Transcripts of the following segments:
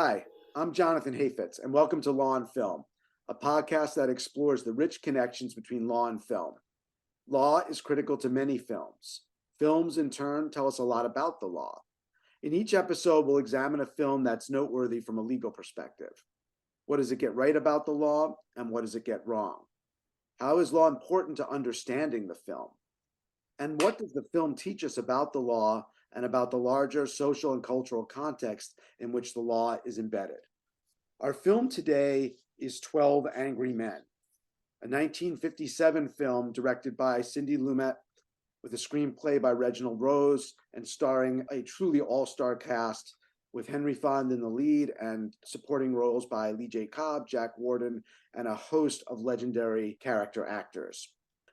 Hi, I'm Jonathan Hayfitz, and welcome to Law and Film, a podcast that explores the rich connections between law and film. Law is critical to many films. Films, in turn, tell us a lot about the law. In each episode, we'll examine a film that's noteworthy from a legal perspective. What does it get right about the law, and what does it get wrong? How is law important to understanding the film? And what does the film teach us about the law and about the larger social and cultural context in which the law is embedded? Our film today is 12 Angry Men, a 1957 film directed by Sidney Lumet with a screenplay by Reginald Rose and starring a truly all-star cast with Henry Fonda in the lead and supporting roles by Cobb, Jack Warden, and a host of legendary character actors.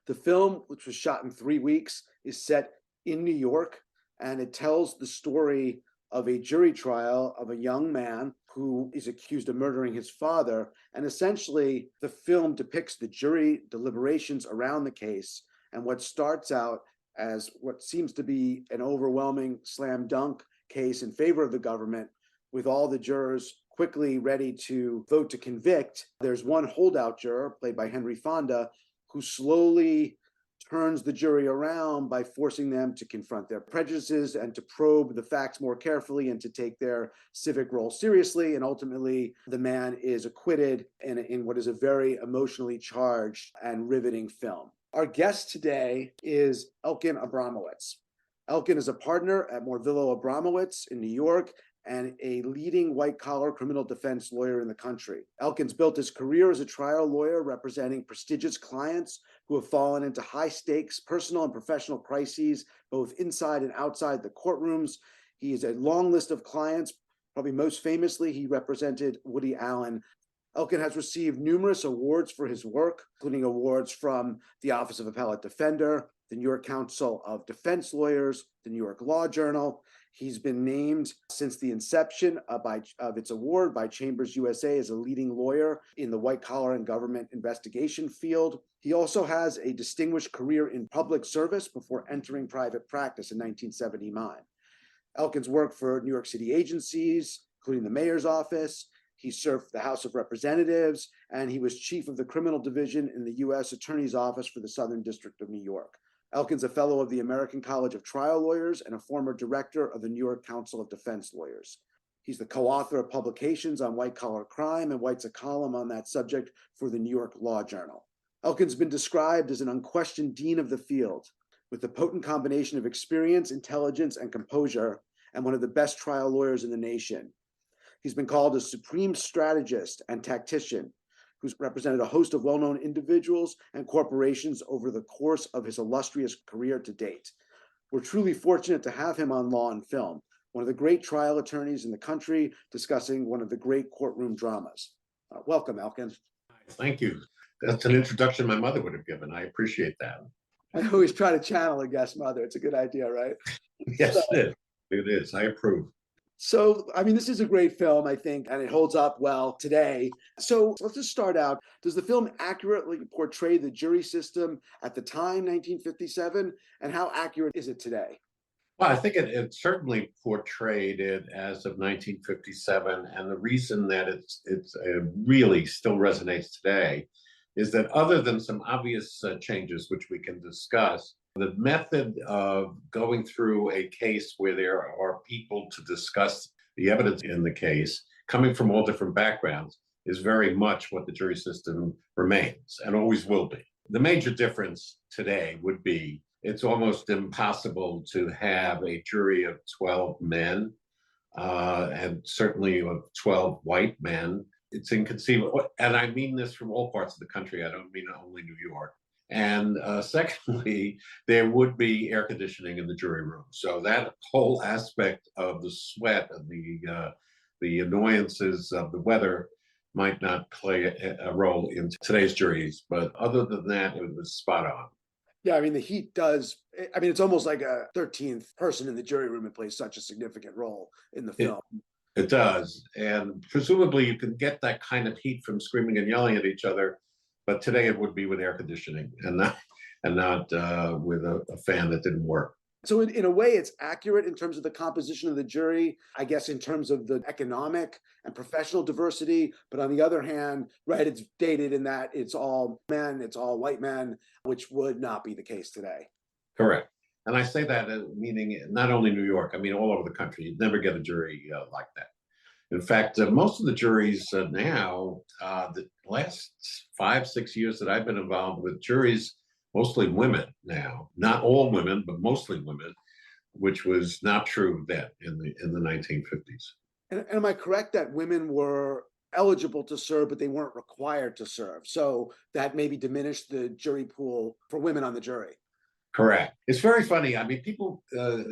The film, which was shot in 3 weeks, is set in New York, and it tells the story of a jury trial of a young man who is accused of murdering his father. And essentially, the film depicts the jury deliberations around the case and what starts out as what seems to be an overwhelming slam dunk case in favor of the government, with all the jurors quickly ready to vote to convict. There's one holdout juror, played by Henry Fonda, who slowly turns the jury around by forcing them to confront their prejudices and to probe the facts more carefully and to take their civic role seriously. And ultimately, the man is acquitted in what is a very emotionally charged and riveting film. Our guest today is Elkan Abramowitz. Elkan is a partner at Morvillo Abramowitz in New York and a leading white-collar criminal defense lawyer in the country. Elkan's built his career as a trial lawyer representing prestigious clients who have fallen into high-stakes personal and professional crises, both inside and outside the courtrooms. He has a long list of clients. Probably most famously, he represented Woody Allen. Elkan has received numerous awards for his work, including awards from the Office of Appellate Defender, the New York Council of Defense Lawyers, the New York Law Journal. He's been named since the inception of its award by Chambers USA as a leading lawyer in the white-collar and government investigation field. He also has a distinguished career in public service before entering private practice in 1979. Elkan's worked for New York City agencies, including the mayor's office. He served the House of Representatives, and he was chief of the criminal division in the U.S. Attorney's Office for the Southern District of New York. Elkan's a fellow of the American College of Trial Lawyers and a former director of the New York Council of Defense Lawyers. He's the co-author of publications on white-collar crime and writes a column on that subject for the New York Law Journal. Elkan's been described as an unquestioned dean of the field, with a potent combination of experience, intelligence, and composure, and one of the best trial lawyers in the nation. He's been called a supreme strategist and tactician who's represented a host of well-known individuals and corporations over the course of his illustrious career to date. We're truly fortunate to have him on Law and Film, one of the great trial attorneys in the country, discussing one of the great courtroom dramas. Welcome, Elkan. Thank you. That's an introduction my mother would have given. I appreciate that. I always try to channel a guest mother. It's a good idea, right? Yes, it is. It is. I approve. So, this is a great film, I think, and it holds up well today. So let's just start out. Does the film accurately portray the jury system at the time, 1957, and how accurate is it today? Well, I think it certainly portrayed it as of 1957, and the reason that it really still resonates today is that other than some obvious changes, which we can discuss, the method of going through a case where there are people to discuss the evidence in the case, coming from all different backgrounds, is very much what the jury system remains and always will be. The major difference today would be it's almost impossible to have a jury of 12 men, and certainly of 12 white men. It's inconceivable. And I mean this from all parts of the country. I don't mean only New York. And secondly, there would be air conditioning in the jury room. So that whole aspect of the sweat and the annoyances of the weather might not play a role in today's juries. But other than that, it was spot on. Yeah, the heat does. It's almost like a 13th person in the jury room. It plays such a significant role in the film. It does. And presumably you can get that kind of heat from screaming and yelling at each other. But today it would be with air conditioning and not with a fan that didn't work. So in a way, it's accurate in terms of the composition of the jury, I guess in terms of the economic and professional diversity. But on the other hand, right, it's dated in that it's all men, it's all white men, which would not be the case today. Correct. And I say that meaning not only New York, I mean, all over the country. You'd never get a jury like that. In fact, most of the juries now, the last 5, 6 years that I've been involved with juries, mostly women now, not all women, but mostly women, which was not true then in the 1950s. And am I correct that women were eligible to serve, but they weren't required to serve? So that maybe diminished the jury pool for women on the jury. Correct. It's very funny. I mean, people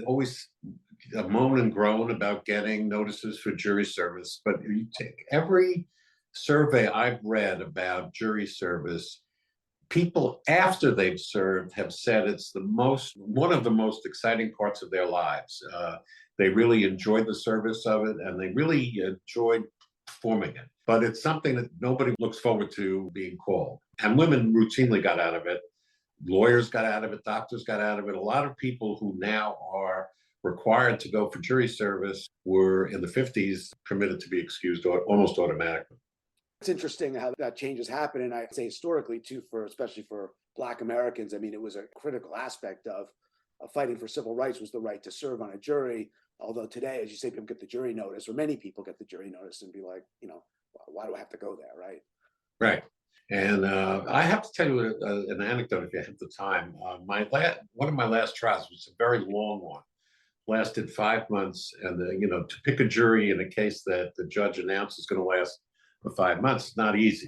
always moan and groan about getting notices for jury service, but you take every survey I've read about jury service, people after they've served have said it's one of the most exciting parts of their lives. They really enjoyed the service of it, and they really enjoyed performing it. But it's something that nobody looks forward to being called. And women routinely got out of it. Lawyers got out of it, doctors got out of it. A lot of people who now are required to go for jury service were in the 50s permitted to be excused almost automatically. It's interesting how that change has happened. And I'd say historically too, especially for Black Americans, I mean, it was a critical aspect of fighting for civil rights was the right to serve on a jury. Although today, as you say, people get the jury notice, or many people get the jury notice and be like, why do I have to go there, right? Right. And I have to tell you an anecdote if you have the time. One of my last trials was a very long one, lasted 5 months, and to pick a jury in a case that the judge announced is going to last for 5 months is not easy.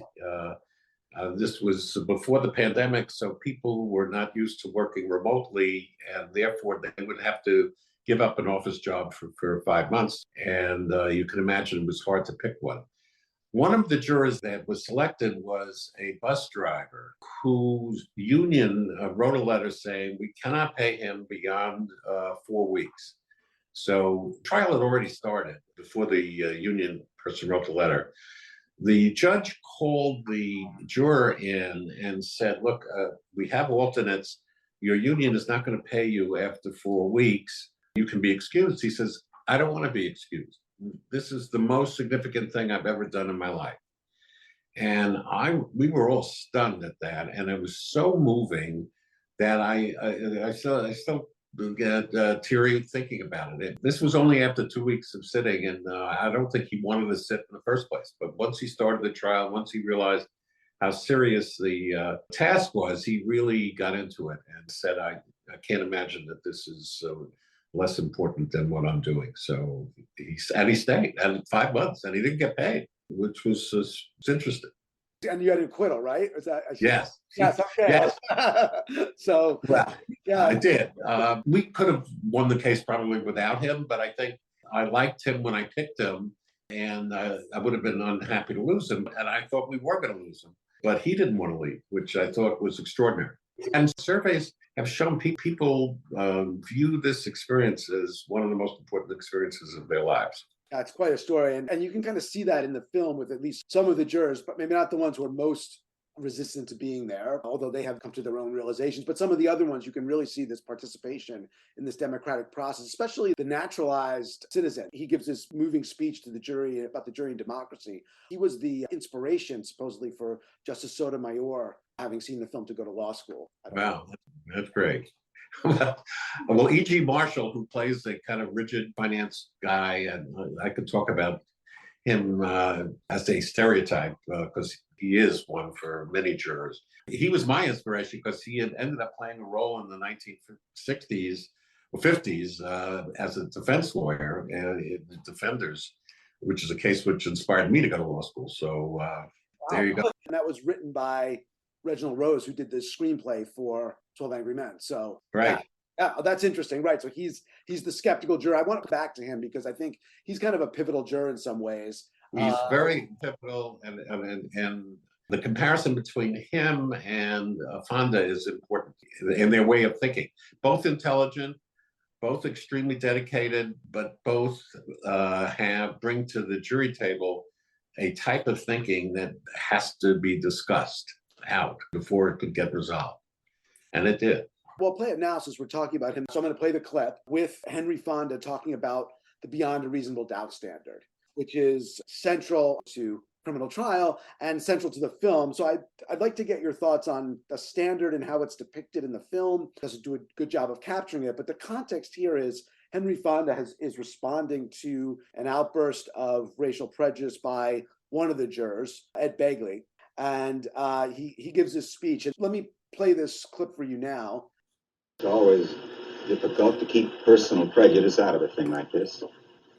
This was before the pandemic, so people were not used to working remotely, and therefore they would have to give up an office job for 5 months. And you can imagine it was hard to pick one. One of the jurors that was selected was a bus driver whose union wrote a letter saying, we cannot pay him beyond 4 weeks. So the trial had already started before the union person wrote the letter. The judge called the juror in and said, look, we have alternates. Your union is not going to pay you after 4 weeks. You can be excused. He says, I don't want to be excused. This is the most significant thing I've ever done in my life. And we were all stunned at that. And it was so moving that I still get teary thinking about it. This was only after 2 weeks of sitting, and I don't think he wanted to sit in the first place. But once he started the trial, once he realized how serious the task was, he really got into it and said, I can't imagine that this is less important than what I'm doing. So he stayed and 5 months, and he didn't get paid, which was interesting. And you had an acquittal, right? Is that yes? Yes. Okay. Yes. So well, yeah, I did. We could have won the case probably without him, but I think I liked him when I picked him, and I would have been unhappy to lose him. And I thought we were going to lose him, but he didn't want to leave, which I thought was extraordinary. And surveys have shown people view this experience as one of the most important experiences of their lives. Yeah, it's quite a story. And you can kind of see that in the film with at least some of the jurors, but maybe not the ones who are most resistant to being there, although they have come to their own realizations. But some of the other ones, you can really see this participation in this democratic process, especially the naturalized citizen. He gives this moving speech to the jury about the jury and democracy. He was the inspiration, supposedly, for Justice Sotomayor, having seen the film, to go to law school. Wow, that's great. Well, E.G. Marshall, who plays a kind of rigid finance guy, and I could talk about him as a stereotype because he is one for many jurors. He was my inspiration because he had ended up playing a role in the 1960s or 50s as a defense lawyer in the Defenders, which is a case which inspired me to go to law school. So there you go. And that was written by Reginald Rose, who did the screenplay for 12 Angry Men. So right. Yeah, that's interesting. Right. So he's the skeptical juror. I want to come back to him because I think he's kind of a pivotal juror in some ways. He's very pivotal, and the comparison between him and Fonda is important in their way of thinking. Both intelligent, both extremely dedicated, but both bring to the jury table a type of thinking that has to be discussed out before it could get resolved. And it did. Well, play it now since we're talking about him. So I'm going to play the clip with Henry Fonda talking about the beyond a reasonable doubt standard, which is central to criminal trial and central to the film. So I'd like to get your thoughts on the standard and how it's depicted in the film. It doesn't do a good job of capturing it, but the context here is Henry Fonda is responding to an outburst of racial prejudice by one of the jurors, Ed Begley, and he gives this speech. And let me play this clip for you now. It's always difficult to keep personal prejudice out of a thing like this.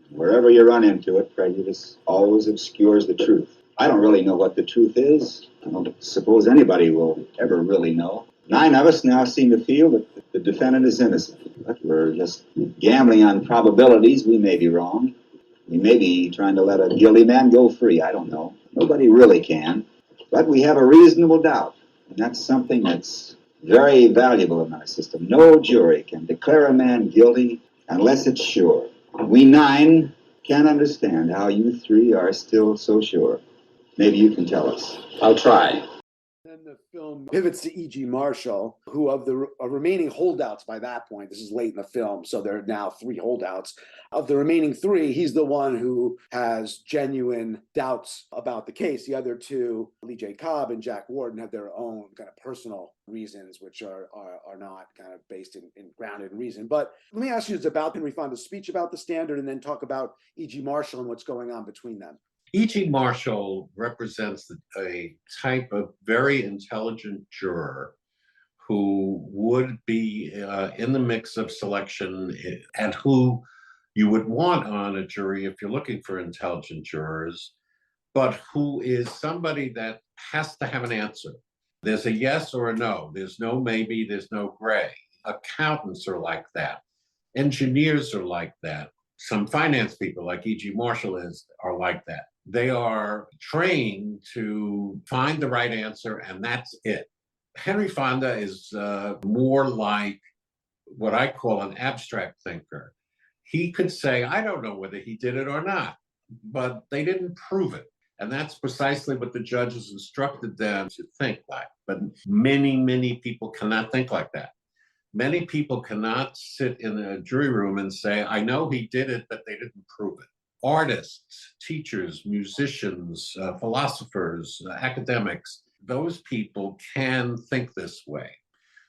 Wherever you run into it, prejudice always obscures the truth. I don't really know what the truth is. I don't suppose anybody will ever really know. 9 of us now seem to feel that the defendant is innocent. But we're just gambling on probabilities. We may be wrong. We may be trying to let a guilty man go free. I don't know. Nobody really can. But we have a reasonable doubt. And that's something that's very valuable in our system. No jury can declare a man guilty unless it's sure. We 9 can't understand how you 3 are still so sure. Maybe you can tell us. I'll try. Then the film pivots to E.G. Marshall, who of the remaining holdouts by that point, this is late in the film, so there are now 3 holdouts. Of the remaining 3, he's the one who has genuine doubts about the case. The other 2, Lee J. Cobb and Jack Warden, have their own kind of personal reasons, which are not kind of based in grounded in reason. But let me ask you, it's about Henry Fonda's speech about the standard, and then talk about E.G. Marshall and what's going on between them. E.G. Marshall represents a type of very intelligent juror who would be in the mix of selection and who you would want on a jury if you're looking for intelligent jurors, but who is somebody that has to have an answer. There's a yes or a no. There's no maybe, there's no gray. Accountants are like that. Engineers are like that. Some finance people, like E.G. Marshall are like that. They are trained to find the right answer, and that's it. Henry Fonda is more like what I call an abstract thinker. He could say, I don't know whether he did it or not, but they didn't prove it. And that's precisely what the judges instructed them to think like. But many, many people cannot think like that. Many people cannot sit in a jury room and say, I know he did it, but they didn't prove it. Artists, teachers, musicians, philosophers, academics, those people can think this way.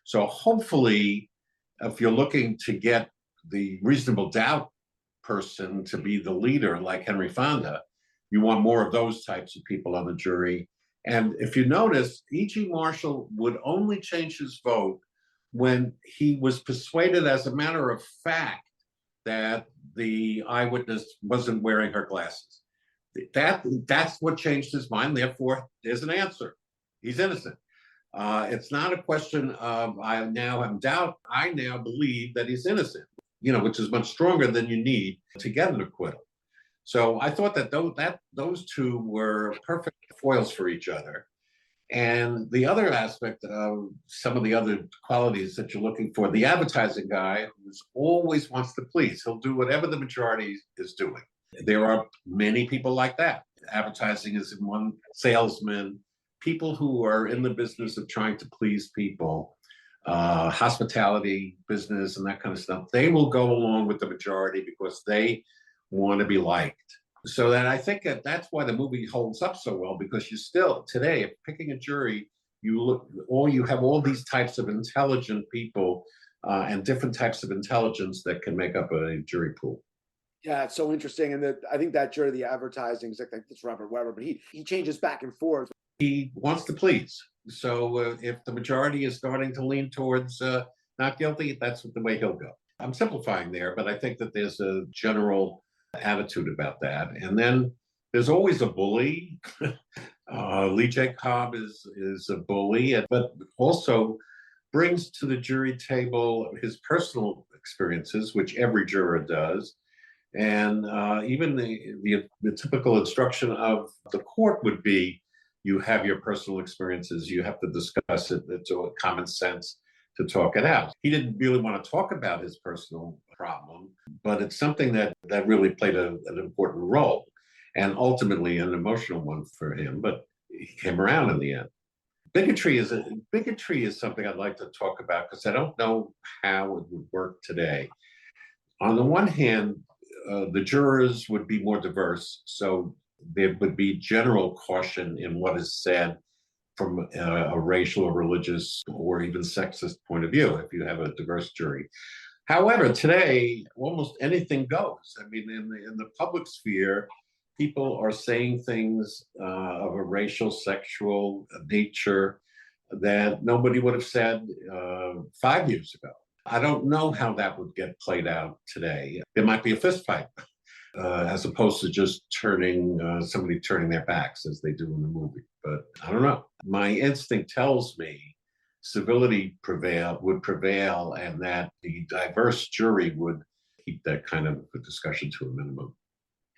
So hopefully, if you're looking to get the reasonable doubt person to be the leader like Henry Fonda, you want more of those types of people on the jury. And if you notice, E.G. Marshall would only change his vote when he was persuaded as a matter of fact that the eyewitness wasn't wearing her glasses. That's what changed his mind. Therefore, there's an answer. He's innocent. It's not a question of I now have doubt. I now believe that he's innocent, which is much stronger than you need to get an acquittal. So I thought that those 2 were perfect foils for each other. And the other aspect of some of the other qualities that you're looking for, the advertising guy who always wants to please. He'll do whatever the majority is doing. There are many people like that. Advertising is in one, salesmen, people who are in the business of trying to please people, hospitality business and that kind of stuff. They will go along with the majority because they want to be liked. So that I think that's why the movie holds up so well, because you still today, if picking a jury, you have all these types of intelligent people and different types of intelligence that can make up a jury pool. Yeah, it's so interesting. And I think that jury, the advertising, is like it's Robert Weber, but he changes back and forth. He wants to please. So if the majority is starting to lean towards not guilty, that's the way he'll go. I'm simplifying there, but I think that there's a general attitude about that. And then there's always a bully. Lee J. Cobb is a bully, but also brings to the jury table his personal experiences, which every juror does. And even the typical instruction of the court would be, you have your personal experiences, you have to discuss it, it's a common sense to talk it out. He didn't really want to talk about his personal problem, but it's something that really played an important role, and ultimately an emotional one for him, but he came around in the end. Bigotry is something I'd like to talk about because I don't know how it would work today. On the one hand, the jurors would be more diverse, so there would be general caution in what is said from a racial or religious or even sexist point of view if you have a diverse jury. However, today, almost anything goes. I mean, in the public sphere, people are saying things of a racial, sexual nature that nobody would have said 5 years ago. I don't know how that would get played out today. There might be a fist fight as opposed to just somebody turning their backs as they do in the movie. But I don't know. My instinct tells me civility would prevail and that the diverse jury would keep that kind of a discussion to a minimum.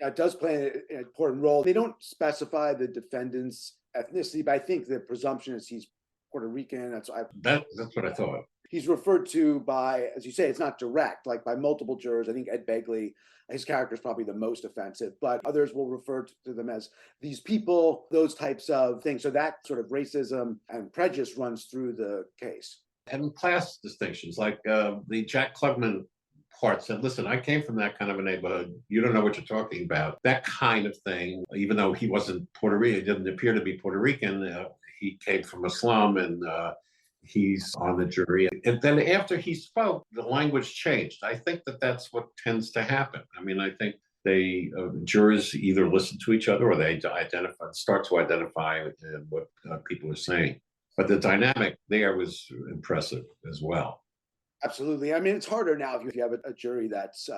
Yeah, it does play an important role. They don't specify the defendant's ethnicity, but I think the presumption is he's Puerto Rican. That's what I thought. He's referred to by, as you say, it's not direct, like by multiple jurors. I think Ed Begley, his character is probably the most offensive, but others will refer to them as these people, those types of things. So that sort of racism and prejudice runs through the case. And class distinctions, like the Jack Klugman part said, listen, I came from that kind of a neighborhood. You don't know what you're talking about. That kind of thing, even though he wasn't Puerto Rican, he didn't appear to be Puerto Rican. He came from a slum and he's on the jury. And then after he spoke, the language changed. I think that's what tends to happen. I mean, I think jurors either listen to each other or they start to identify what people are saying. But the dynamic there was impressive as well. Absolutely. I mean, it's harder now if you have a jury that's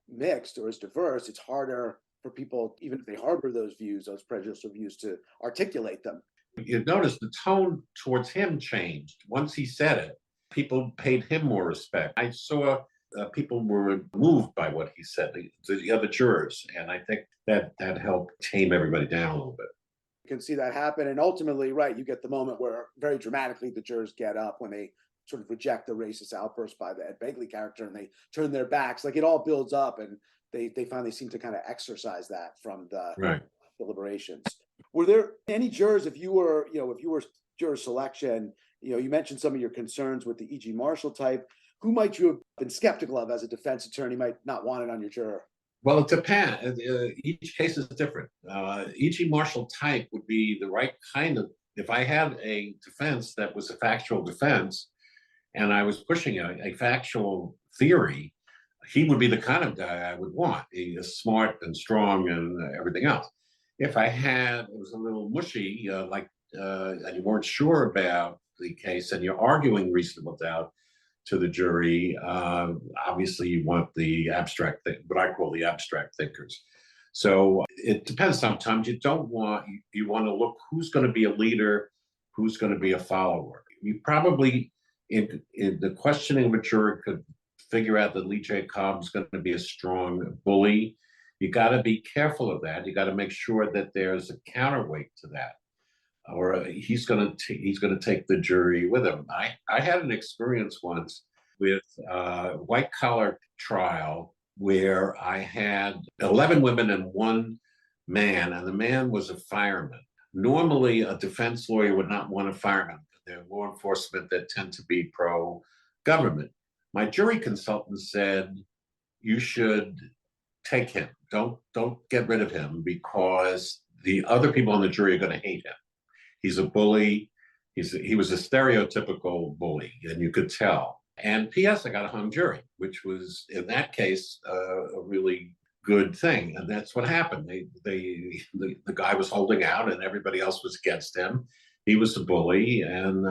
mixed or is diverse. It's harder for people, even if they harbor those views, those prejudicial views, to articulate them. You notice the tone towards him changed. Once he said it, people paid him more respect. I saw people were moved by what he said, the other jurors, and I think that helped tame everybody down a little bit. You can see that happen, and ultimately, right, you get the moment where very dramatically the jurors get up when they sort of reject the racist outburst by the Ed Begley character and they turn their backs. Like it all builds up and they finally seem to kind of exercise that from the deliberations. Were there any jurors, if you were juror selection, you mentioned some of your concerns with the E.G. Marshall type, who might you have been skeptical of as a defense attorney, might not want it on your juror? Well, it depends. Each case is different. E.G. Marshall type would be the right kind of, if I had a defense that was a factual defense and I was pushing a factual theory, he would be the kind of guy I would want. He is smart and strong and everything else. If it was a little mushy, and you weren't sure about the case and you're arguing reasonable doubt to the jury, obviously you want the what I call the abstract thinkers. So it depends. Sometimes you want to look who's going to be a leader, who's going to be a follower. You probably, in the questioning of a juror, could figure out that Lee J. Cobb is going to be a strong bully. You got to be careful of that. You got to make sure that there's a counterweight to that, or he's going to take the jury with him. I had an experience once with a white collar trial where I had 11 women and one man, and the man was a fireman. Normally, a defense lawyer would not want a fireman. They're law enforcement that tend to be pro-government. My jury consultant said, you should take him. Don't get rid of him because the other people on the jury are going to hate him. He's a bully. He was a stereotypical bully, and you could tell. And P.S., I got a hung jury, which was, in that case, a really good thing. And that's what happened. The guy was holding out and everybody else was against him. He was a bully. And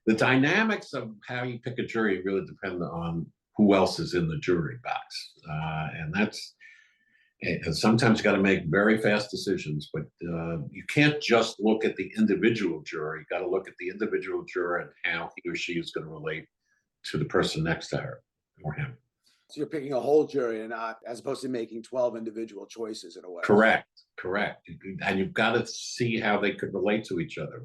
the dynamics of how you pick a jury really depend on who else is in the jury box. And sometimes you got to make very fast decisions, but you can't just look at the individual juror. You got to look at the individual juror and how he or she is going to relate to the person next to her or him. So you're picking a whole jury and not, as opposed to making 12 individual choices in a way. Correct. And you've got to see how they could relate to each other.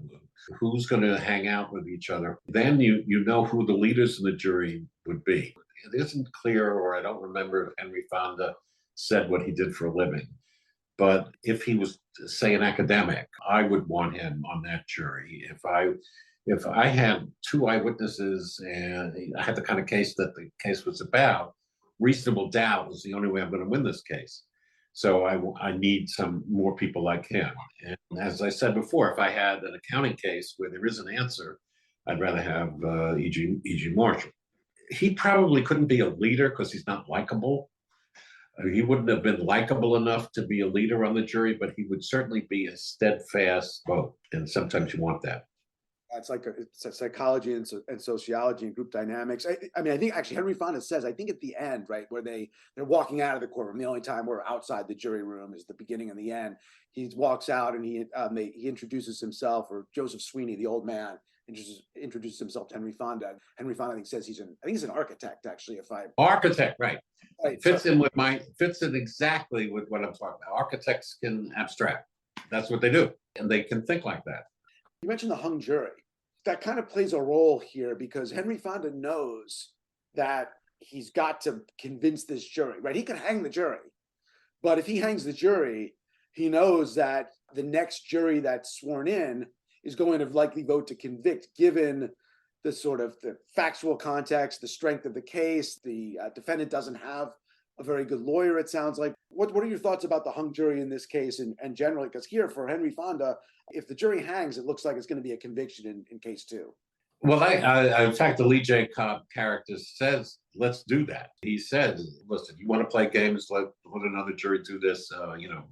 Who's going to hang out with each other? Then you know who the leaders in the jury would be. It isn't clear, or I don't remember if Henry Fonda said what he did for a living. But if he was, say, an academic, I would want him on that jury. If I had two eyewitnesses and I had the kind of case that the case was about, reasonable doubt was the only way I'm going to win this case. So I need some more people like him. And as I said before, if I had an accounting case where there is an answer, I'd rather have E.G. Marshall. He probably couldn't be a leader because he's not likable. He wouldn't have been likable enough to be a leader on the jury, but he would certainly be a steadfast vote. And sometimes you want that. It's like it's a psychology and sociology and group dynamics. I mean, I think actually Henry Fonda says, I think at the end, right, where they're walking out of the courtroom, the only time we're outside the jury room is the beginning and the end. He walks out and he introduces himself, or Joseph Sweeney, the old man, introduces himself to Henry Fonda. Henry Fonda, I think, says he's an architect, actually. Architect, right? Right. Fits in exactly with what I'm talking about. Architects can abstract. That's what they do, and they can think like that. You mentioned the hung jury. That kind of plays a role here because Henry Fonda knows that he's got to convince this jury, right? He could hang the jury, but if he hangs the jury, he knows that the next jury that's sworn in is going to likely vote to convict, given the sort of the factual context, the strength of the case. The defendant doesn't have a very good lawyer, it sounds like. What are your thoughts about the hung jury in this case and generally? Because here for Henry Fonda, if the jury hangs, it looks like it's going to be a conviction in case two. Well, in fact, the Lee J. Cobb character says, let's do that. He said, listen, you want to play games, let another jury do this, in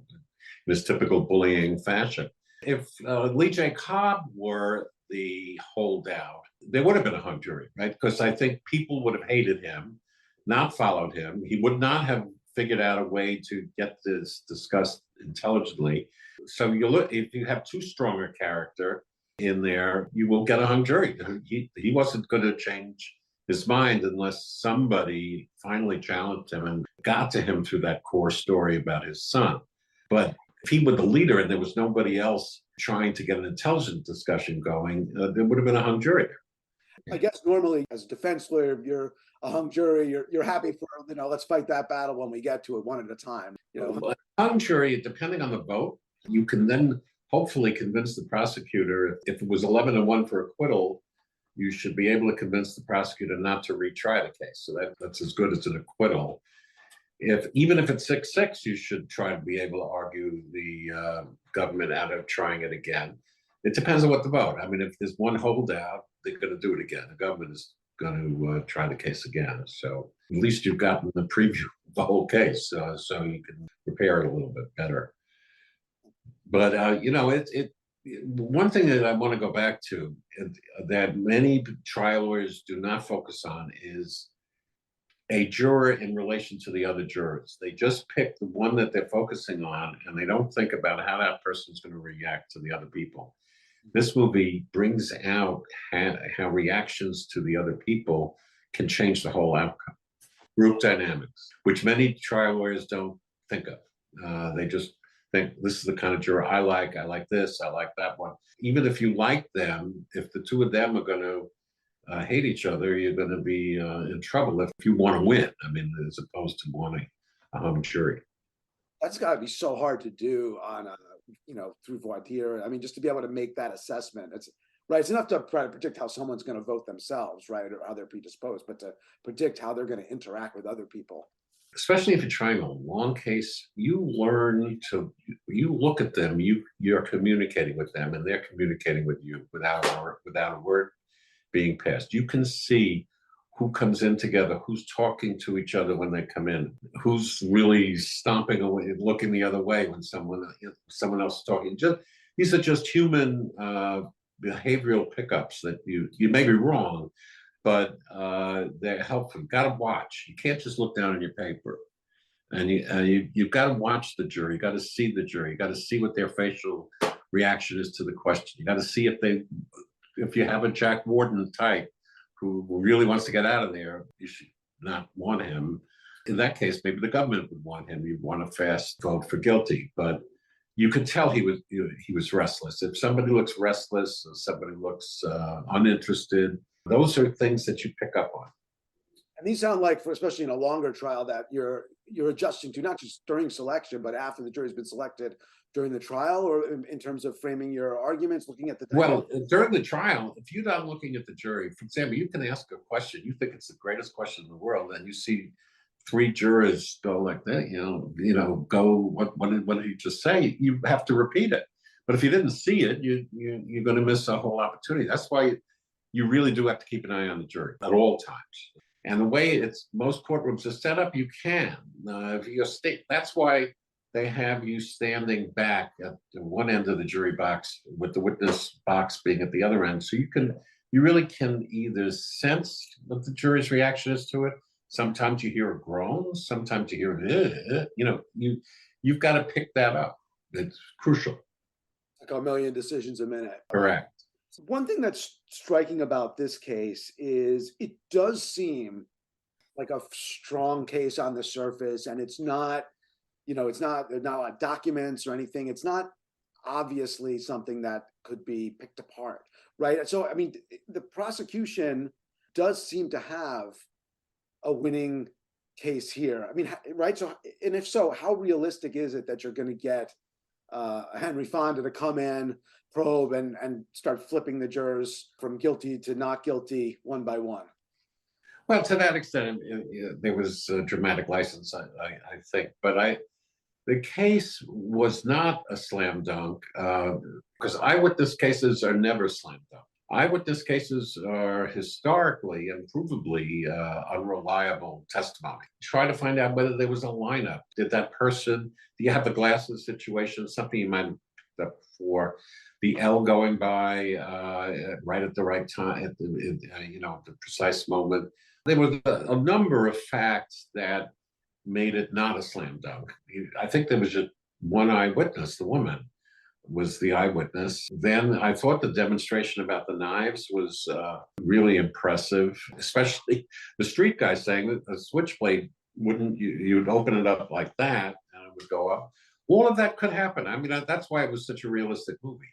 this typical bullying fashion. If Lee J. Cobb were the holdout, there would have been a hung jury, right? Because I think people would have hated him, not followed him. He would not have figured out a way to get this discussed intelligently. So if you have too strong a character in there, you will get a hung jury. He wasn't going to change his mind unless somebody finally challenged him and got to him through that core story about his son. But if he were the leader and there was nobody else trying to get an intelligent discussion going, there would have been a hung jury. I guess normally as a defense lawyer, you're a hung jury, you're happy for, let's fight that battle when we get to it one at a time. A hung jury, depending on the vote, you can then hopefully convince the prosecutor. If it was 11-1 for acquittal, you should be able to convince the prosecutor not to retry the case. So that's as good as an acquittal. Even if it's 6-6, you should try to be able to argue the government out of trying it again. It depends on what the vote. I mean, if there's one holdout, they're going to do it again. The government is going to try the case again. So at least you've gotten the preview of the whole case, so you can prepare it a little bit better. But one thing that I want to go back to that many trial lawyers do not focus on is a juror in relation to the other jurors. They just pick the one that they're focusing on, and they don't think about how that person's going to react to the other people. This movie brings out how reactions to the other people can change the whole outcome. Group dynamics, which many trial lawyers don't think of. They just think, this is the kind of juror I like this, I like that one. Even if you like them, if the two of them are going to hate each other, you're going to be in trouble if you want to win. I mean, as opposed to wanting a hung jury. That's got to be so hard to do on through voir dire. I mean, just to be able to make that assessment. It's enough to try to predict how someone's going to vote themselves, right, or how they're predisposed, but to predict how they're going to interact with other people. Especially if you're trying a long case, you look at them, you're communicating with them, and they're communicating with you without a word being passed. You can see who comes in together, who's talking to each other when they come in, who's really stomping away, looking the other way when someone else is talking. These are just human behavioral pickups that you may be wrong, but they're helpful. You've got to watch. You can't just look down on your paper. And you've got to watch the jury. You got to see the jury. You got to see what their facial reaction is to the question. You got to see if you have a Jack Warden type who really wants to get out of there, you should not want him. In that case, maybe the government would want him. You'd want a fast vote for guilty. But you could tell he was restless. If somebody looks restless, or somebody looks uninterested, those are things that you pick up on. And these sound like, for especially in a longer trial, that you're adjusting to, not just during selection, but after the jury's been selected during the trial, or in terms of framing your arguments, looking at the Well, during the trial, if you're not looking at the jury, for example, you can ask a question, you think it's the greatest question in the world, and you see three jurors go like that, go, what did he just say? You have to repeat it. But if you didn't see it, you're going to miss a whole opportunity. That's why you really do have to keep an eye on the jury at all times. And the way most courtrooms are set up, you can. If you're that's why they have you standing back at the one end of the jury box with the witness box being at the other end. So you really can either sense what the jury's reaction is to it. Sometimes you hear a groan, sometimes you hear, you've got to pick that up. It's crucial. Like a million decisions a minute. Correct. One thing that's striking about this case is it does seem like a strong case on the surface, and it's not, there's not a lot of documents or anything. It's not obviously something that could be picked apart, right? So, I mean, the prosecution does seem to have a winning case here. I mean, right? So, and if so, how realistic is it that you're going to get Henry Fonda to come in, probe, and start flipping the jurors from guilty to not guilty one by one? Well, to that extent, there was a dramatic license, I think. But the case was not a slam dunk, because eyewitness cases are never slam dunk. Eyewitness cases are historically and provably unreliable testimony. Try to find out whether there was a lineup. Did that person, do you have the glasses situation, something you might have picked up for the L going by right at the right time, at the precise moment. There was a number of facts that made it not a slam dunk. I think there was just one eyewitness, the woman was the eyewitness. Then I thought the demonstration about the knives was really impressive, especially the street guy saying that a switchblade you'd open it up like that and it would go up. All of that could happen. I mean, that's why it was such a realistic movie.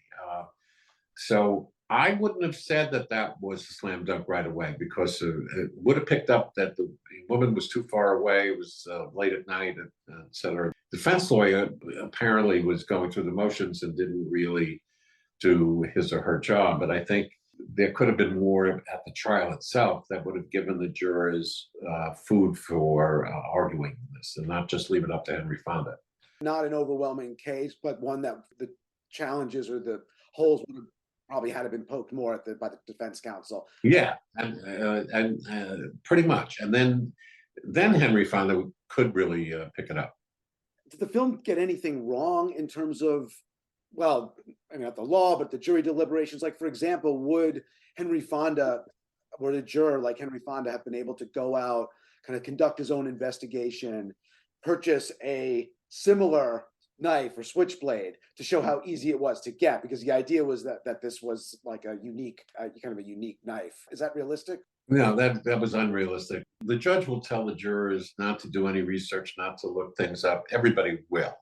So I wouldn't have said that was a slam dunk right away, because it would have picked up that the woman was too far away, it was late at night, et cetera. Defense lawyer apparently was going through the motions and didn't really do his or her job. But I think there could have been more at the trial itself that would have given the jurors food for arguing this, and not just leave it up to Henry Fonda. Not an overwhelming case, but one that the challenges or the holes would have probably had to been poked more by the defense counsel. Yeah, and pretty much. And then Henry Fonda could really pick it up. Did the film get anything wrong in terms of, well, I mean, not the law, but the jury deliberations? Like, for example, would a juror like Henry Fonda have been able to go out, kind of conduct his own investigation, purchase a similar knife or switchblade to show how easy it was to get? Because the idea was that this was like a unique, kind of a unique knife. Is that realistic? No, that was unrealistic. The judge will tell the jurors not to do any research, not to look things up. Everybody will.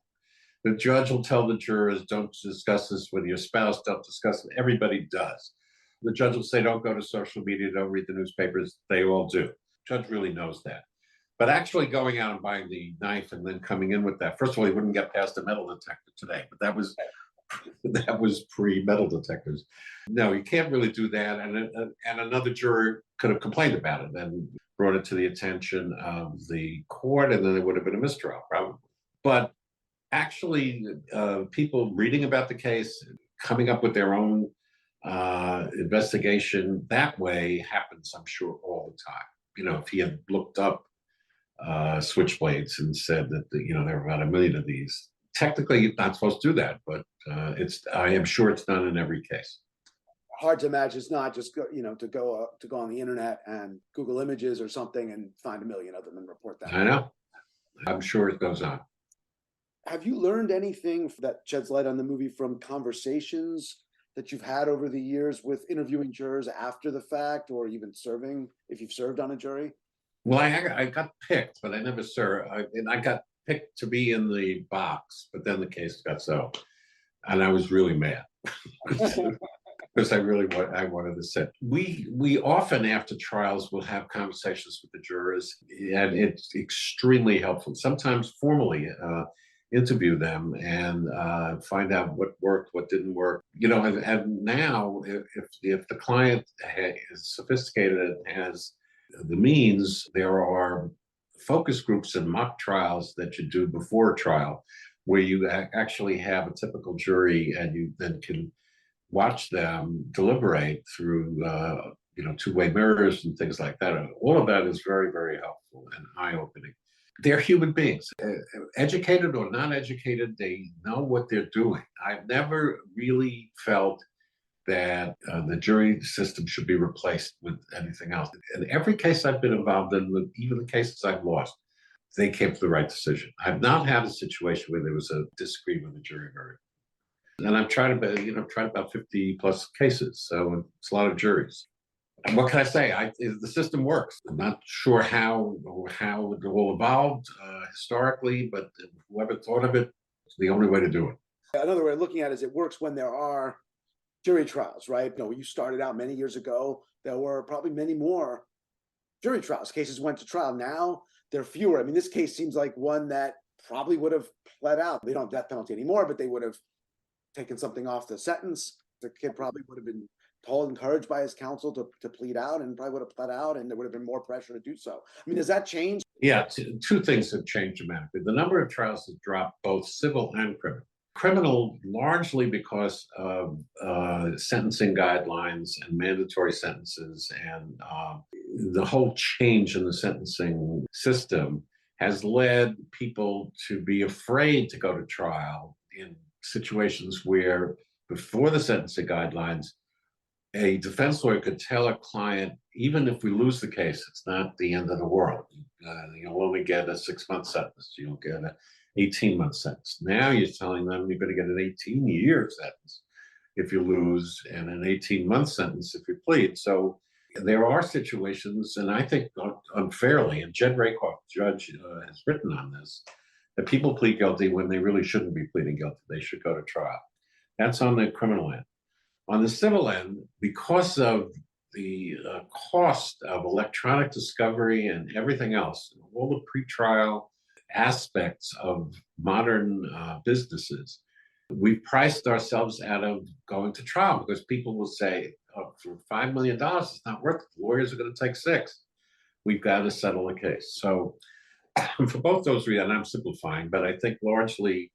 The judge will tell the jurors, don't discuss this with your spouse, don't discuss it. Everybody does. The judge will say, don't go to social media, don't read the newspapers. They all do. The judge really knows that. But actually going out and buying the knife and then coming in with that, first of all, he wouldn't get past a metal detector today, but that was pre-metal detectors. No, you can't really do that. And another juror could have complained about it and brought it to the attention of the court, and then there would have been a mistrial, probably. But actually, people reading about the case, coming up with their own investigation that way happens, I'm sure, all the time. If he had looked up switchblades and said that there are about 1 million of these. Technically, you're not supposed to do that, but I am sure it's done in every case. Hard to imagine it's not just to go on the internet and Google Images or something and find 1 million of them and report that. I know. I'm sure it goes on. Have you learned anything that sheds light on the movie from conversations that you've had over the years with interviewing jurors after the fact, or even serving, if you've served on a jury? Well, I got picked, but I never served. I got picked to be in the box, but then the case got settled, and I was really mad. because I wanted to say we often after trials will have conversations with the jurors, and it's extremely helpful. Sometimes formally interview them and find out what worked, what didn't work. And now if the client is sophisticated and has the means, there are focus groups and mock trials that you do before a trial, where you actually have a typical jury, and you then can watch them deliberate through two-way mirrors and things like that. And all of that is very, very helpful and eye-opening. They're human beings, educated or not educated. They know what they're doing. I've never really felt that the jury system should be replaced with anything else. In every case I've been involved in, with even the cases I've lost, they came to the right decision. I've not had a situation where there was a disagreement with the jury verdict. And I've tried about 50 plus cases, so it's a lot of juries. And what can I say? The system works. I'm not sure how it all evolved historically, but whoever thought of it, it's the only way to do it. Another way of looking at it is it works when there are jury trials, right? You started out many years ago, there were probably many more jury trials. Cases went to trial. Now there are fewer. I mean, this case seems like one that probably would have pled out. They don't have death penalty anymore, but they would have taken something off the sentence. The kid probably would have been encouraged by his counsel to plead out, and probably would have pled out, and there would have been more pressure to do so. I mean, does that change? Yeah, two things have changed dramatically. The number of trials has dropped, both civil and criminal. Criminal largely because of sentencing guidelines and mandatory sentences, and the whole change in the sentencing system has led people to be afraid to go to trial in situations where, before the sentencing guidelines, a defense lawyer could tell a client, even if we lose the case, it's not the end of the world. You'll only get a 6-month sentence. You'll get an 18-month sentence. Now you're telling them you're going to get an 18-year sentence if you lose, and an 18-month sentence if you plead. So there are situations, and I think unfairly, and Jed Rakoff, judge, has written on this, that people plead guilty when they really shouldn't be pleading guilty. They should go to trial. That's on the criminal end. On the civil end, because of the cost of electronic discovery and everything else, all the pretrial aspects of modern businesses, we've priced ourselves out of going to trial, because people will say, for $5 million, it's not worth it. Lawyers are going to take $6 million. We've got to settle the case. So for both those reasons, I'm simplifying, but I think largely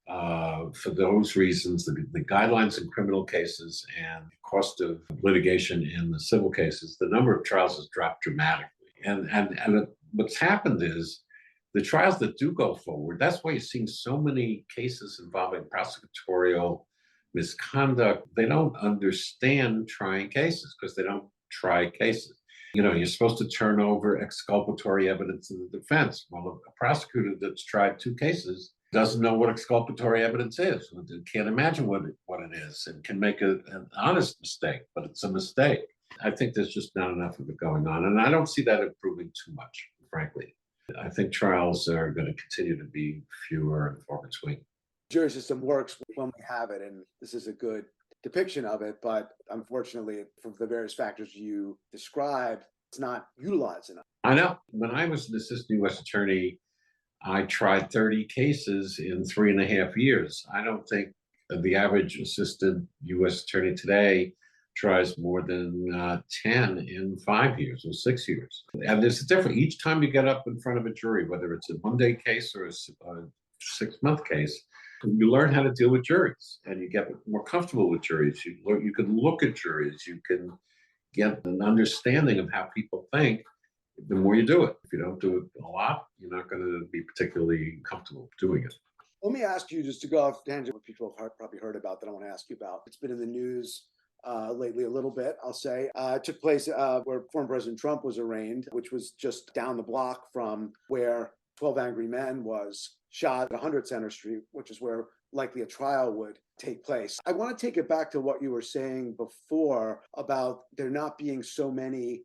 for those reasons, the guidelines in criminal cases and the cost of litigation in the civil cases, the number of trials has dropped dramatically. And what's happened is the trials that do go forward, that's why you're seeing so many cases involving prosecutorial misconduct. They don't understand trying cases because they don't try cases. You're supposed to turn over exculpatory evidence to the defense. Well, a prosecutor that's tried 2 cases doesn't know what exculpatory evidence is. Can't imagine what it is, and can make an honest mistake, but it's a mistake. I think there's just not enough of it going on, and I don't see that improving too much, frankly. I think trials are going to continue to be fewer and far between. Jury system works when we have it, and this is a good depiction of it, but unfortunately, for the various factors you described, it's not utilized enough. I know. When I was an assistant U.S. attorney, I tried 30 cases in 3.5 years. I don't think the average assistant U.S. attorney today tries more than 10 in 5 years or 6 years. And there's a difference. Each time you get up in front of a jury, whether it's a one-day case or a 6-month case, you learn how to deal with juries, and you get more comfortable with juries. You can look at juries. You can get an understanding of how people think. The more you do it. If you don't do it a lot, you're not going to be particularly comfortable doing it. Let me ask you, just to go off tangent, what people have probably heard about that I want to ask you about. It's been in the news lately a little bit, I'll say. It took place where former President Trump was arraigned, which was just down the block from where 12 Angry Men was shot at 100 Center Street, which is where likely a trial would take place. I want to take it back to what you were saying before about there not being so many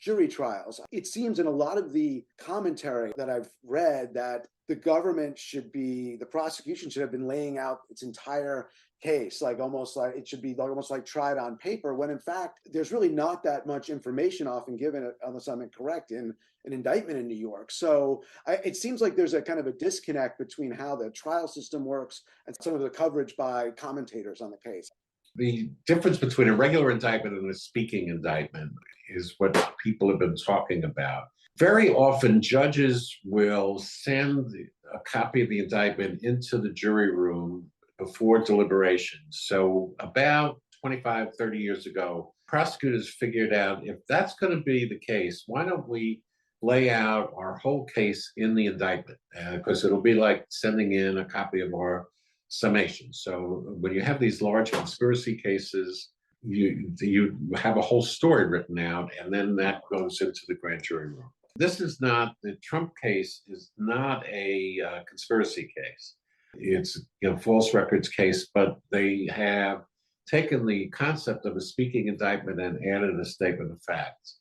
jury trials. It seems in a lot of the commentary that I've read that the prosecution should have been laying out its entire case, like almost like it should be like almost like tried on paper, when in fact there's really not that much information often given, unless I'm incorrect, in an indictment in New York. So it seems like there's a kind of a disconnect between how the trial system works and some of the coverage by commentators on the case. The difference between a regular indictment and a speaking indictment is what people have been talking about. Very often, judges will send a copy of the indictment into the jury room before deliberations. So about 25, 30 years ago, prosecutors figured out, if that's going to be the case, why don't we lay out our whole case in the indictment? Because it'll be like sending in a copy of our summation. So when you have these large conspiracy cases, you have a whole story written out, and then that goes into the grand jury room. The Trump case is not a conspiracy case. It's a false records case, but they have taken the concept of a speaking indictment and added a statement of facts.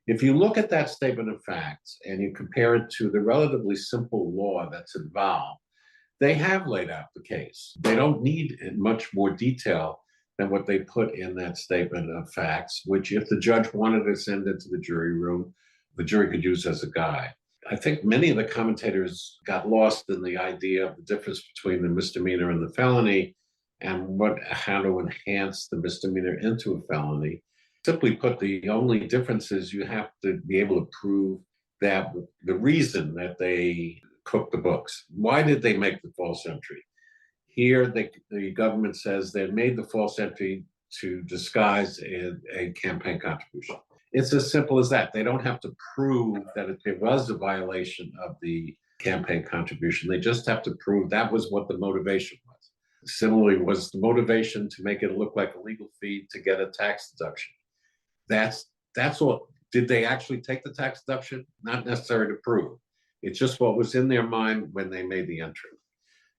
If you look at that statement of facts and you compare it to the relatively simple law that's involved, they have laid out the case. They don't need much more detail than what they put in that statement of facts, which if the judge wanted to send it to the jury room, the jury could use as a guide. I think many of the commentators got lost in the idea of the difference between the misdemeanor and the felony and how to enhance the misdemeanor into a felony. Simply put, the only difference is you have to be able to prove that the reason that they cooked the books. Why did they make the false entry? Here, the government says they made the false entry to disguise a campaign contribution. It's as simple as that. They don't have to prove that it was a violation of the campaign contribution. They just have to prove that was what the motivation was. Similarly, was the motivation to make it look like a legal fee to get a tax deduction. That's all. Did they actually take the tax deduction? Not necessary to prove. It's just what was in their mind when they made the entry.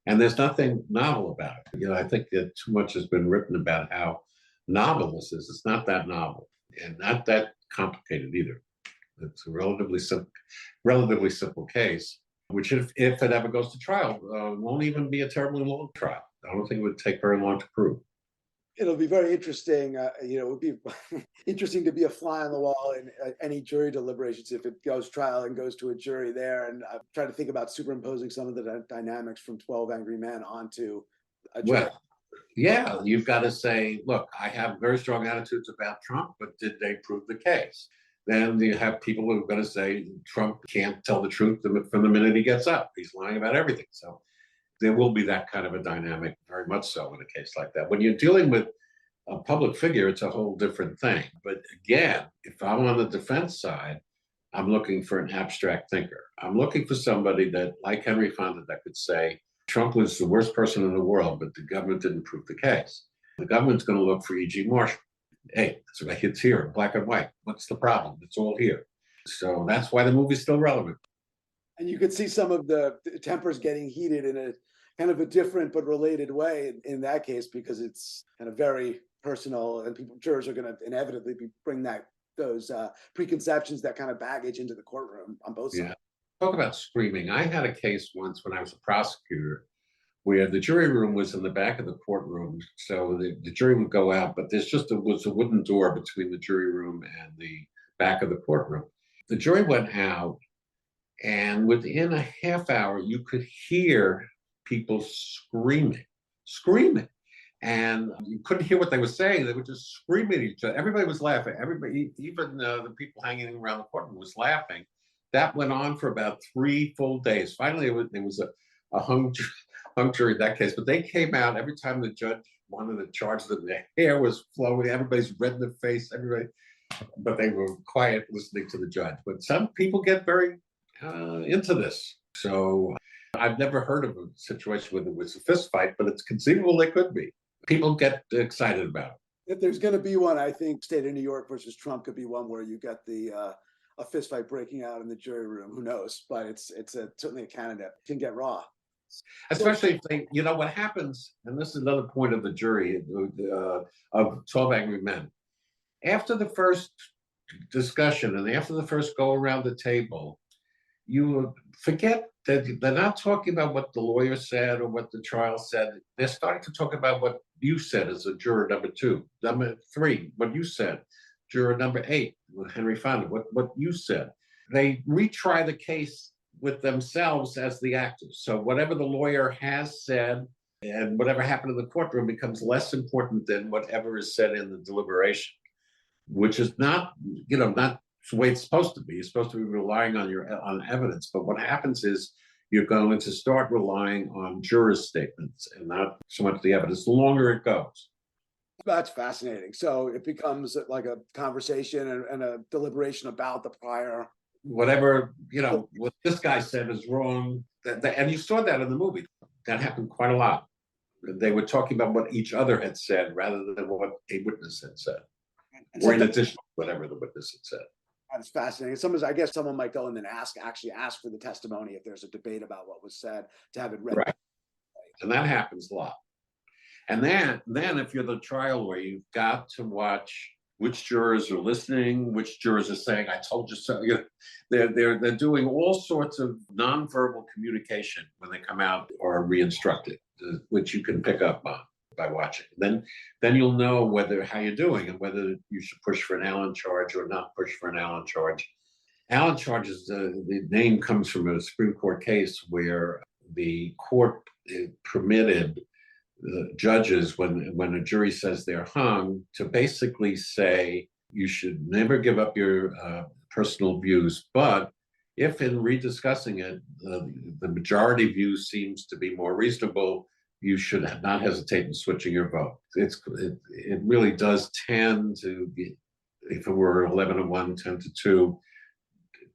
And there's nothing novel about it. I think that too much has been written about how novel this is. It's not that novel and not that complicated either. It's a relatively simple case, which if it ever goes to trial, won't even be a terribly long trial. I don't think it would take very long to prove. It'll be very interesting. It would be interesting to be a fly on the wall in any jury deliberations if it goes trial and goes to a jury there. And I'm trying to think about superimposing some of the dynamics from 12 Angry Men onto a jury. Well, yeah, you've got to say, look, I have very strong attitudes about Trump, but did they prove the case? Then you have people who are going to say Trump can't tell the truth from the minute he gets up. He's lying about everything. So there will be that kind of a dynamic, very much so in a case like that. When you're dealing with a public figure, it's a whole different thing. But again, if I'm on the defense side, I'm looking for an abstract thinker. I'm looking for somebody that, like Henry Fonda, that could say, Trump was the worst person in the world, but the government didn't prove the case. The government's going to look for E.G. Marshall. Hey, it's here, black and white. What's the problem? It's all here. So that's why the movie's still relevant. And you could see some of the tempers getting heated in a kind of a different but related way in that case, because it's kind of very personal, and jurors are going to inevitably bring those preconceptions, that kind of baggage into the courtroom on both sides. Talk about screaming. I had a case once when I was a prosecutor where the jury room was in the back of the courtroom. So the jury would go out, but was a wooden door between the jury room and the back of the courtroom. The jury went out, and within a half hour, you could hear people screaming. And you couldn't hear what they were saying. They were just screaming at each other. Everybody was laughing. Everybody, even the people hanging around the courtroom, was laughing. That went on for about 3 full days. Finally, there was a hung jury in that case. But they came out every time the judge wanted to charge them. Their hair was flowing. Everybody's red in the face. But they were quiet listening to the judge. But some people get very into this. So I've never heard of a situation where there was a fist fight, but it's conceivable they could be. People get excited about it. If there's going to be one, I think state of New York versus Trump could be one where you got a fist fight breaking out in the jury room. Who knows? But it's certainly a candidate. It can get raw. Especially if what happens, and this is another point of the jury of 12 Angry Men. After the first discussion and after the first go around the table, you forget they're not talking about what the lawyer said or what the trial said. They're starting to talk about what you said as a juror number 2. Number 3, what you said. Juror number 8, Henry Fonda, what you said. They retry the case with themselves as the actors. So whatever the lawyer has said and whatever happened in the courtroom becomes less important than whatever is said in the deliberation, which is not the way it's supposed to be. You're supposed to be relying on evidence. But what happens is you're going to start relying on jurors' statements and not so much the evidence, the longer it goes. That's fascinating. So it becomes like a conversation and a deliberation about the prior. Whatever, what this guy said is wrong. And you saw that in the movie. That happened quite a lot. They were talking about what each other had said rather than what a witness had said. Or in addition to whatever the witness had said. That's fascinating. Sometimes I guess someone might go and then actually ask for the testimony if there's a debate about what was said to have it read. Right. And that happens a lot. And then if you're the trial lawyer, you've got to watch which jurors are listening, which jurors are saying, "I told you so." They're doing all sorts of nonverbal communication when they come out or re-instructed, which you can pick up on by watching. Then you'll know how you're doing and whether you should push for an Allen charge or not push for an Allen charge. Allen charge is the name comes from a Supreme Court case where the court permitted the judges, when a jury says they're hung, to basically say you should never give up your personal views, but if in rediscussing it, the majority view seems to be more reasonable, you should not hesitate in switching your vote. It really does tend to be, if it were 11-1, 10-2,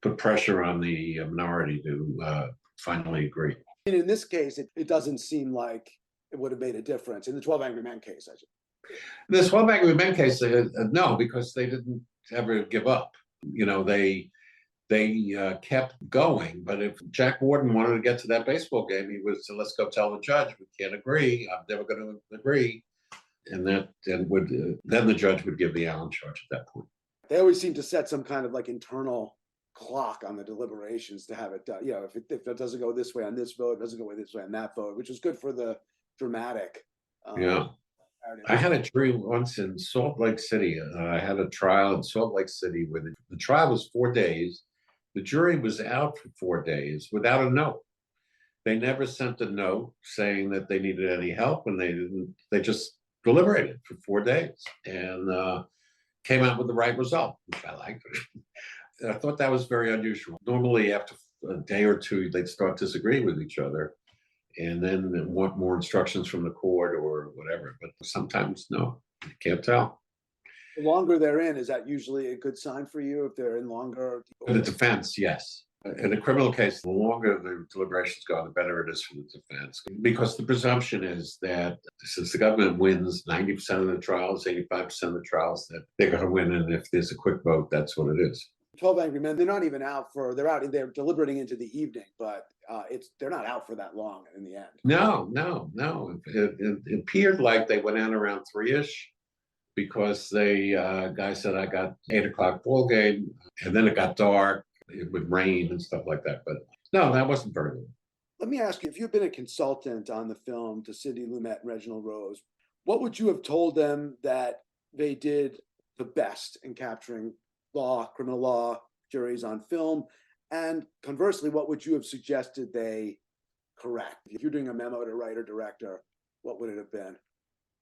put pressure on the minority to finally agree. And in this case, it doesn't seem like it would have made a difference. In the 12 Angry Men case, I should. The 12 Angry Men case, no, because they didn't ever give up. They kept going. But if Jack Warden wanted to get to that baseball game, he would say, "Let's go tell the judge we can't agree. I'm never going to agree," and then the judge would give the Allen charge at that point. They always seem to set some kind of like internal clock on the deliberations to have it done. If it doesn't go this way on this vote, it doesn't go this way on that vote, which is good for the dramatic. Yeah. I had a jury once in Salt Lake City. I had a trial in Salt Lake City where the trial was 4 days. The jury was out for 4 days without a note. They never sent a note saying that they needed any help, and they just deliberated for 4 days and came out with the right result, which I liked. I thought that was very unusual. Normally, after a day or two, they'd start disagreeing with each other and then want more instructions from the court or whatever. But sometimes, no, you can't tell. The longer they're in, is that usually a good sign for you if they're in longer? For the defense, yes. In a criminal case, the longer the deliberations go, the better it is for the defense. Because the presumption is that since the government wins 90% of the trials, 85% of the trials, that they're going to win. And if there's a quick vote, that's what it is. 12 Angry Men, they're not even they're deliberating into the evening, but they're not out for that long in the end. No. It appeared like they went out around 3-ish because guy said, "I got 8:00 ball game," and then it got dark. It would rain and stuff like that. But no, that wasn't very good. Let me ask you, if you've been a consultant on the film to Sidney Lumet and Reginald Rose, what would you have told them that they did the best in capturing criminal law, juries on film? And conversely, what would you have suggested they correct? If you're doing a memo to writer director, what would it have been?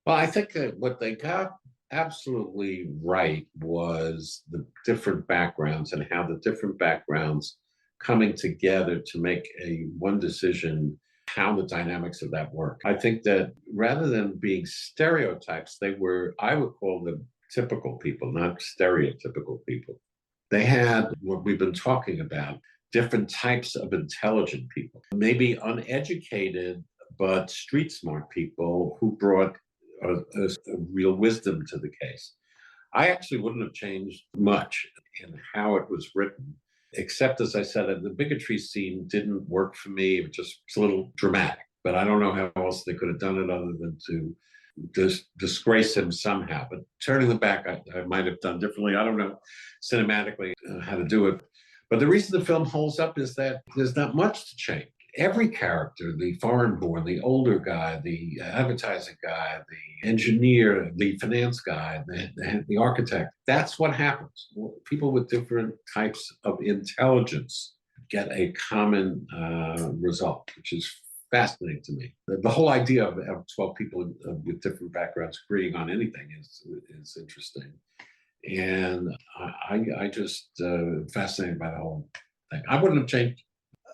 Well, I think that what they got absolutely right was the different backgrounds and how the different backgrounds coming together to make one decision, how the dynamics of that work. I think that rather than being stereotypes, I would call them typical people, not stereotypical people. They had what we've been talking about, different types of intelligent people, maybe uneducated, but street smart people who brought a real wisdom to the case. I actually wouldn't have changed much in how it was written, except, as I said, the bigotry scene didn't work for me. It was a little dramatic, but I don't know how else they could have done it other than to disgrace him somehow. But turning the back, I might have done differently. I don't know cinematically how to do it. But the reason the film holds up is that there's not much to change. every character, the foreign-born, the older guy, the advertising guy, the engineer, the finance guy, the architect, that's what happens. People with different types of intelligence get a common result, which is fascinating to me. The whole idea of 12 people with different backgrounds agreeing on anything is interesting. And I just fascinated by the whole thing. I wouldn't have changed.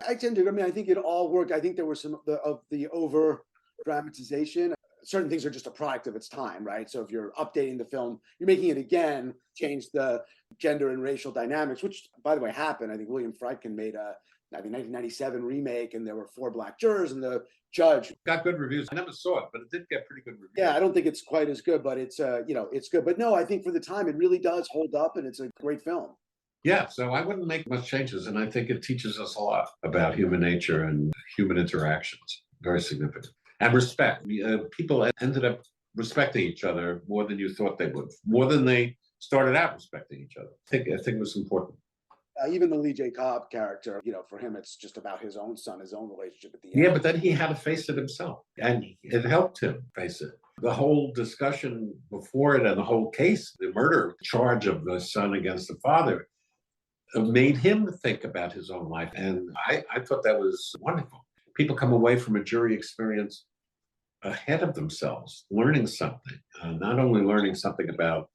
I tend to. I mean, I think it all worked. I think there was some of the over dramatization. Certain things are just a product of its time, right? So if you're updating the film, you're making it again, change the gender and racial dynamics, which, by the way, happened. I think William Friedkin made a, I think, 1997 remake, and there were 4 black jurors, and the judge Got good reviews. I never saw it, but it did get pretty good reviews. Yeah, I don't think it's quite as good, but it's it's good. But no, I think for the time, it really does hold up, and it's a great film. Yeah, so I wouldn't make much changes, and I think it teaches us a lot about human nature and human interactions. Very significant. And respect. People ended up respecting each other more than you thought they would, more than they started out respecting each other. I think it was important. Even the Lee J. Cobb character, for him, it's just about his own son, his own relationship at the end. Yeah, but then he had to face it himself, and it helped him face it. The whole discussion before it and the whole case, the murder charge of the son against the father, made him think about his own life. And I thought that was wonderful. People come away from a jury experience ahead of themselves, learning something, not only learning something about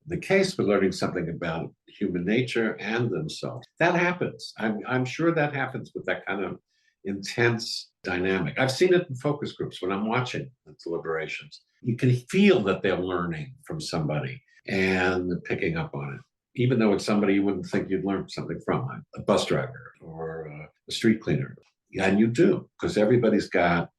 the case, but learning something about human nature and themselves. That happens. I'm sure that happens with that kind of intense dynamic. I've seen it in focus groups when I'm watching the deliberations. You can feel that they're learning from somebody and picking up on it, even though it's somebody you wouldn't think you'd learn something from, like a bus driver or a street cleaner. Yeah, and you do, because everybody's got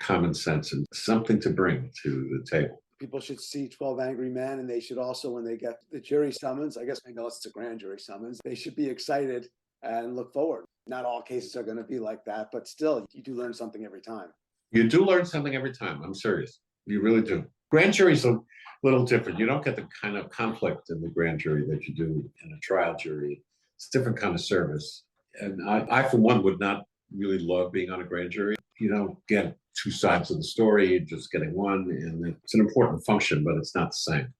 common sense and something to bring to the table. People should see 12 Angry Men, and they should also, when they get the jury summons, I guess unless it's a grand jury summons, they should be excited and look forward. Not all cases are going to be like that, but still, you do learn something every time. You do learn something every time. I'm serious. You really do. Grand jury's a little different. You don't get the kind of conflict in the grand jury that you do in a trial jury. It's a different kind of service. And I for one, would not really love being on a grand jury. You don't get 2 sides of the story, you're just getting one, and it's an important function, but it's not the same.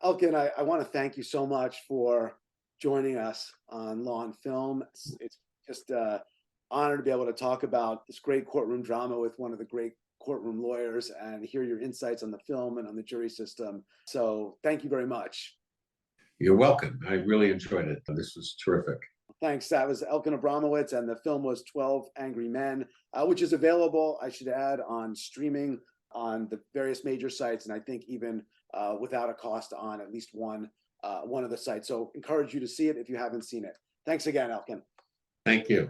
Elkan, I want to thank you so much for joining us on Law and Film. It's just an honor to be able to talk about this great courtroom drama with one of the great courtroom lawyers and hear your insights on the film and on the jury system. So thank you very much. You're welcome. I really enjoyed it. This was terrific. Thanks. That was Elkan Abramowitz, and the film was 12 Angry Men, which is available, I should add, on streaming on the various major sites, and I think even without a cost on at least one of the sites. So encourage you to see it if you haven't seen it. Thanks again, Elkan. Thank you.